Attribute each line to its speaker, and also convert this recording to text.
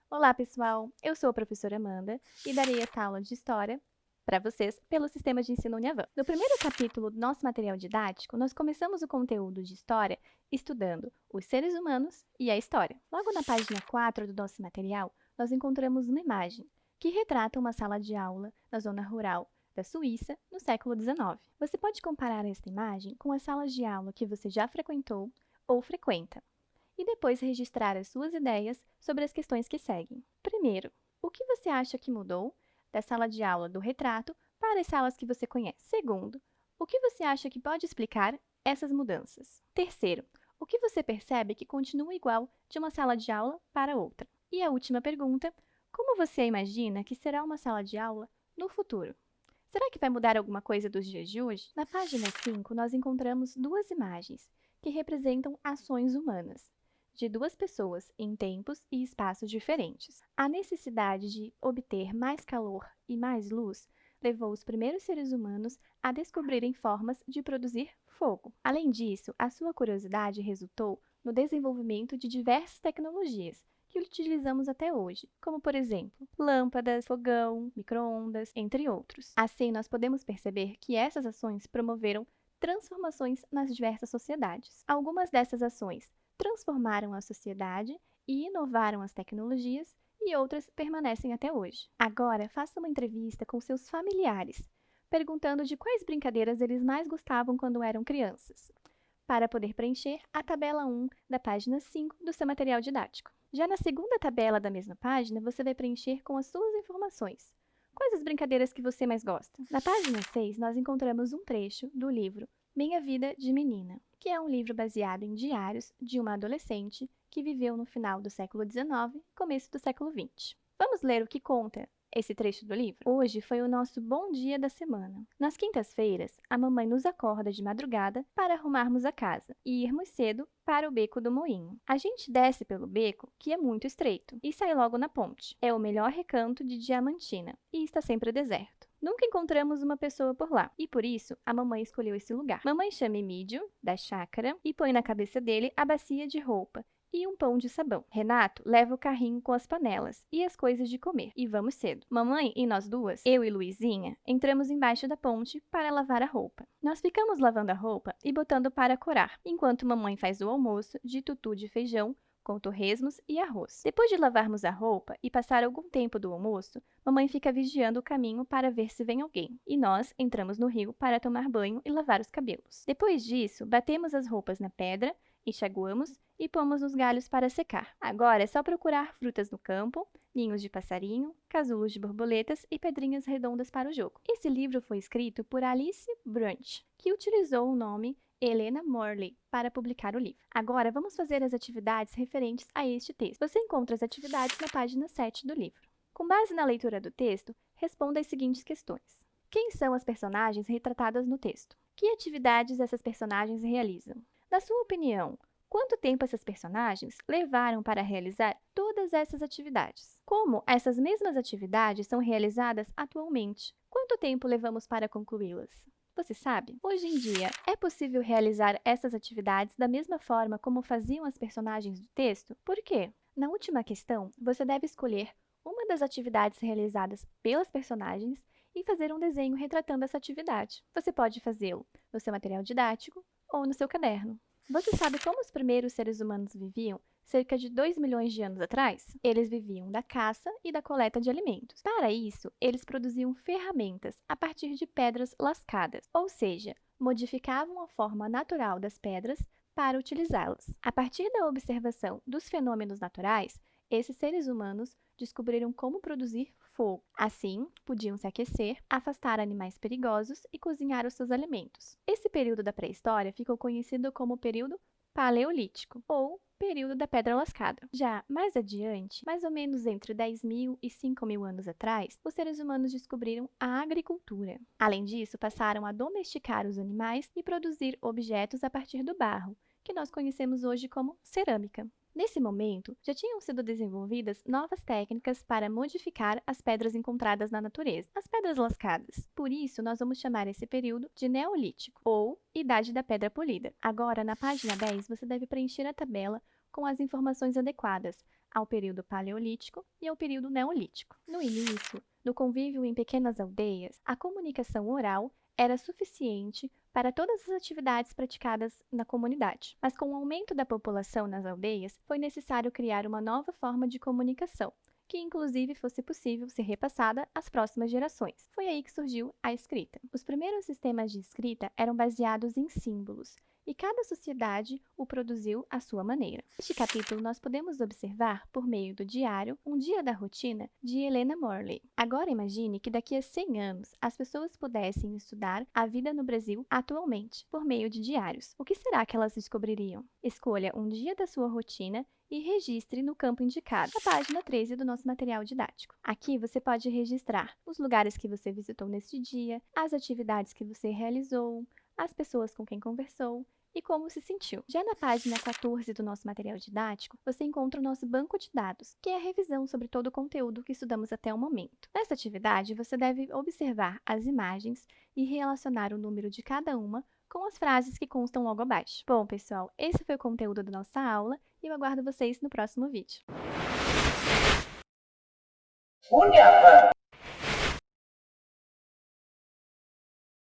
Speaker 1: Olá, pessoal! Eu sou a professora Amanda e darei esta aula de História para vocês pelo Sistema de Ensino Uniavan. No primeiro capítulo do nosso material didático, nós começamos o conteúdo de História estudando os seres humanos e a história. Logo na página 4 do nosso material, nós encontramos uma imagem que retrata uma sala de aula na zona rural da Suíça no século XIX. Você pode comparar esta imagem com as salas de aula que você já frequentou ou frequenta e depois registrar as suas ideias sobre as questões que seguem. Primeiro, o que você acha que mudou da sala de aula do retrato para as salas que você conhece? Segundo, o que você acha que pode explicar essas mudanças? Terceiro, o que você percebe que continua igual de uma sala de aula para outra? E a última pergunta, como você imagina que será uma sala de aula no futuro? Será que vai mudar alguma coisa dos dias de hoje? Na página 5, nós encontramos duas imagens que representam ações humanas de duas pessoas em tempos e espaços diferentes. A necessidade de obter mais calor e mais luz levou os primeiros seres humanos a descobrirem formas de produzir fogo. Além disso, a sua curiosidade resultou no desenvolvimento de diversas tecnologias que utilizamos até hoje, como, por exemplo, lâmpadas, fogão, micro-ondas, entre outros. Assim, nós podemos perceber que essas ações promoveram transformações nas diversas sociedades. Algumas dessas ações transformaram a sociedade e inovaram as tecnologias, e outras permanecem até hoje. Agora, faça uma entrevista com seus familiares, perguntando de quais brincadeiras eles mais gostavam quando eram crianças, para poder preencher a tabela 1 da página 5 do seu material didático. Já na segunda tabela da mesma página, você vai preencher com as suas informações. Quais as brincadeiras que você mais gosta? Na página 6, nós encontramos um trecho do livro Minha Vida de Menina, que é um livro baseado em diários de uma adolescente que viveu no final do século XIX e começo do século XX. Vamos ler o que conta esse trecho do livro? Hoje foi o nosso bom dia da semana. Nas quintas-feiras, a mamãe nos acorda de madrugada para arrumarmos a casa e irmos cedo para o beco do moinho. A gente desce pelo beco, que é muito estreito, e sai logo na ponte. É o melhor recanto de Diamantina e está sempre deserto. Nunca encontramos uma pessoa por lá, e por isso a mamãe escolheu esse lugar. Mamãe chama Emídio, da chácara, e põe na cabeça dele a bacia de roupa e um pão de sabão. Renato leva o carrinho com as panelas e as coisas de comer, e vamos cedo. Mamãe e nós duas, eu e Luizinha, entramos embaixo da ponte para lavar a roupa. Nós ficamos lavando a roupa e botando para corar, enquanto mamãe faz o almoço de tutu de feijão, com torresmos e arroz. Depois de lavarmos a roupa e passar algum tempo do almoço, mamãe fica vigiando o caminho para ver se vem alguém, e nós entramos no rio para tomar banho e lavar os cabelos. Depois disso, batemos as roupas na pedra, enxaguamos e pomos nos galhos para secar. Agora é só procurar frutas no campo, ninhos de passarinho, casulos de borboletas e pedrinhas redondas para o jogo. Esse livro foi escrito por Alice Brunch, que utilizou o nome Helena Morley para publicar o livro. Agora vamos fazer as atividades referentes a este texto. Você encontra as atividades na página 7 do livro. Com base na leitura do texto, responda as seguintes questões. Quem são as personagens retratadas no texto? Que atividades essas personagens realizam? Na sua opinião, quanto tempo essas personagens levaram para realizar todas essas atividades? Como essas mesmas atividades são realizadas atualmente? Quanto tempo levamos para concluí-las? Você sabe? Hoje em dia, é possível realizar essas atividades da mesma forma como faziam as personagens do texto? Por quê? Na última questão, você deve escolher uma das atividades realizadas pelas personagens e fazer um desenho retratando essa atividade. Você pode fazê-lo no seu material didático ou no seu caderno. Você sabe como os primeiros seres humanos viviam cerca de 2 milhões de anos atrás? Eles viviam da caça e da coleta de alimentos. Para isso, eles produziam ferramentas a partir de pedras lascadas, ou seja, modificavam a forma natural das pedras para utilizá-las. A partir da observação dos fenômenos naturais, esses seres humanos descobriram como produzir fogo. Assim, podiam se aquecer, afastar animais perigosos e cozinhar os seus alimentos. Esse período da pré-história ficou conhecido como período paleolítico ou período da pedra lascada. Já mais adiante, mais ou menos entre 10.000 e 5.000 anos atrás, os seres humanos descobriram a agricultura. Além disso, passaram a domesticar os animais e produzir objetos a partir do barro, que nós conhecemos hoje como cerâmica. Nesse momento, já tinham sido desenvolvidas novas técnicas para modificar as pedras encontradas na natureza, as pedras lascadas. Por isso, nós vamos chamar esse período de Neolítico, ou Idade da Pedra Polida. Agora, na página 10, você deve preencher a tabela com as informações adequadas, ao período paleolítico e ao período neolítico. No início, no convívio em pequenas aldeias, a comunicação oral era suficiente para todas as atividades praticadas na comunidade. Mas com o aumento da população nas aldeias, foi necessário criar uma nova forma de comunicação, que inclusive fosse possível ser repassada às próximas gerações. Foi aí que surgiu a escrita. Os primeiros sistemas de escrita eram baseados em símbolos, e cada sociedade o produziu à sua maneira. Neste capítulo, nós podemos observar, por meio do diário, um dia da rotina de Helena Morley. Agora imagine que daqui a 100 anos as pessoas pudessem estudar a vida no Brasil atualmente, por meio de diários. O que será que elas descobririam? Escolha um dia da sua rotina e registre no campo indicado, na página 13 do nosso material didático. Aqui você pode registrar os lugares que você visitou neste dia, as atividades que você realizou, as pessoas com quem conversou e como se sentiu. Já na página 14 do nosso material didático, você encontra o nosso banco de dados, que é a revisão sobre todo o conteúdo que estudamos até o momento. Nessa atividade, você deve observar as imagens e relacionar o número de cada uma com as frases que constam logo abaixo. Bom, pessoal, esse foi o conteúdo da nossa aula e eu aguardo vocês no próximo vídeo.